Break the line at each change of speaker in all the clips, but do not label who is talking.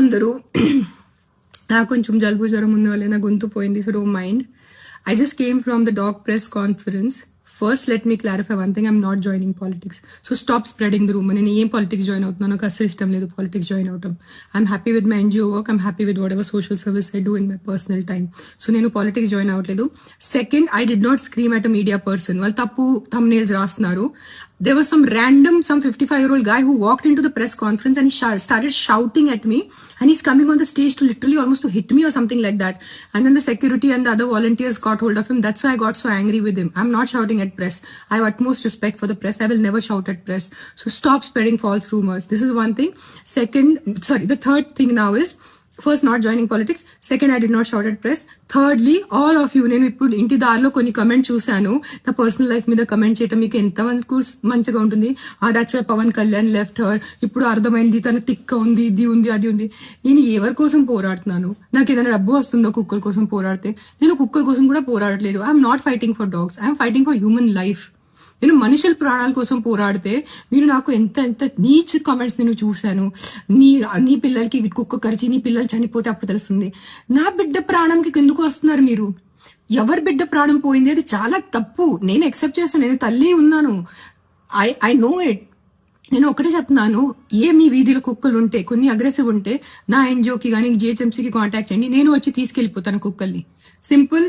అందరూ. నాకు కొంచెం జలుబు జ్వరం ఉన్న వల్ల నా గొంతు పోయింది, so don't mind. I just came from the dog press conference. First, let me clarify one thing. I'm not joining politics. So stop spreading the rumor. నేను ఏం పాలిటిక్స్ జాయిన్ అవుతున్నాను, నాకు అసలు ఇష్టం లేదు పాలిటిక్స్ జాయిన్ అవటం. I'm happy with my NGO work. I'm happy with whatever social service I do in my personal time. So నేను politics జాయిన్ అవ్వట్లేదు. Second, I did not scream at a media person. వాళ్ళు తప్పు thumbnails రాస్తున్నారు. There was some 55-year-old guy who walked into the press conference and he started shouting at me, and he's coming on the stage to literally almost to hit me or something like that. And then the security and the other volunteers got hold of him. That's why I got so angry with him. I'm not shouting at press. I have utmost respect for the press. I will never shout at press. So stop spreading false rumors. This is one thing. The third thing now is, first not joining politics. Second, I did not shout at press. Thirdly, all of you, నేను ఇప్పుడు ఇంటి దారిలో కొన్ని comment చూశాను. నా personal life మీద comment చేయటం మీకు ఎంత మంచిగా ఉంటుంది. That's why Pawan Kalyan left her. ఇప్పుడు అర్థమైంది తన తిక్క ఉంది, ఇది ఉంది, అది ఉంది. నేను ఎవరి కోసం పోరాడుతున్నాను? నాకు ఏదైనా డబ్బు వస్తుందో కుక్కల కోసం పోరాడితే? నేను కుక్కల కోసం కూడా పోరాడట్లేదు. I'm not fighting for dogs, I'm fighting for human life. నేను మనుషుల ప్రాణాల కోసం పోరాడితే మీరు నాకు ఎంత నీచ్ కామెంట్స్ నేను చూశాను. నీ పిల్లలకి కుక్క కరిచి నీ పిల్లలు చనిపోతే అప్పుడు తెలుస్తుంది. నా బిడ్డ ప్రాణంకి ఎందుకు వస్తున్నారు మీరు? ఎవరి బిడ్డ ప్రాణం పోయింది అది చాలా తప్పు. నేను యాక్సెప్ట్ చేస్తాను, నేను తల్లి ఉన్నాను. I know it. నేను ఒకటే చెప్తున్నాను, మీ వీధిలో కుక్కలు ఉంటే, కొన్ని అగ్రెసివ్ ఉంటే నా ఎన్జిఓకి కానీ జిహెచ్ఎంసీకి కాంటాక్ట్ చేయండి. నేను వచ్చి తీసుకెళ్లిపోతాను కుక్కల్ని. సింపుల్.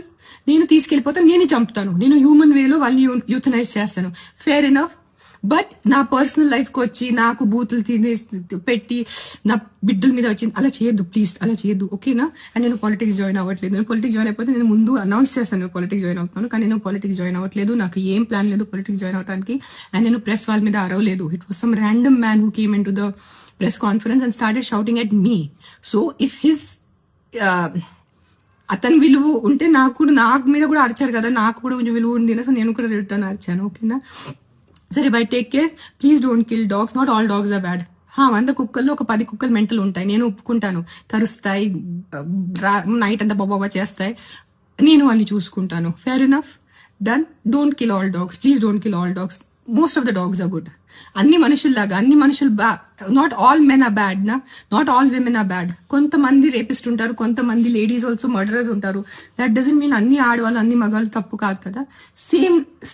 నేను తీసుకెళ్లిపోతాను, నేను చంపుతాను. నేను హ్యూమన్ వేలో వాళ్ళని యూథనైజ్ చేస్తాను. Fair enough. బట్ నా పర్సనల్ లైఫ్ కి వచ్చి నాకు బూతులు పెట్టి నా బిడ్డల మీద వచ్చి అలా చేయొద్దు ప్లీజ్, అలా చేయొద్దు, ఓకేనా? అండ్ నేను పాలిటిక్స్ జాయిన్ అవ్వట్లేదు. నేను పాలిటిక్స్ జాయిన్ అయిపోతే నేను ముందు అనౌన్స్ చేస్తాను పాలిటిక్స్ జాయిన్ అవుతున్నాను. కానీ నేను పాలిటిక్స్ జాయిన్ అవ్వట్లేదు. నాకు ఏం ప్లాన్ లేదు పాలిటిక్స్ జాయిన్ అవడానికి. అండ్ నేను ప్రెస్ వాళ్ళ మీద అరవలేదు. It was some random man who came in to the press conference and started shouting at me. So if his అతని విలువ ఉంటే నాకు మీద కూడా అరిచారు కదా, నాకు కూడా కొంచెం విలువ ఉంది. సో నేను కూడా రిటర్న్ అరిచాను, ఓకేనా? సరే, bye, take care. Please don't kill dogs. Not all dogs are bad. 100 కుక్కల్లో ఒక 10 కుక్కలు మెంటల్ ఉంటాయి. నేను ఒప్పుకుంటాను. కరుస్తాయి, నైట్ అంతా బాబా చేస్తాయి. నేను వాళ్ళని చూసుకుంటాను. Fair enough. Done. Don't kill all dogs. Please don't kill all dogs. Most of the dogs are good. అన్ని మనుషుల్లాగా, అన్ని మనుషులు not all men are bad నా, not all women are bad. కొంతమంది రేపిస్ట్ ఉంటారు, కొంతమంది లేడీస్ ఆల్సో మర్డరర్స్ ఉంటారు. That doesn't mean అన్ని ఆడవాళ్ళు అన్ని మగాళ్ళు తప్పు కాదు కదా.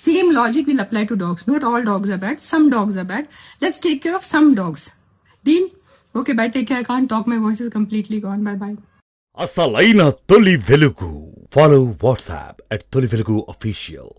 Same logic will apply to dogs. Not all dogs are bad, some dogs are bad. Let's take care of some dogs. Deal? Okay, by, take care. I can't talk, my voice is completely gone. By by.
అసలైన తొలి వెలుగు. Follow WhatsApp @తొలి వెలుగు official.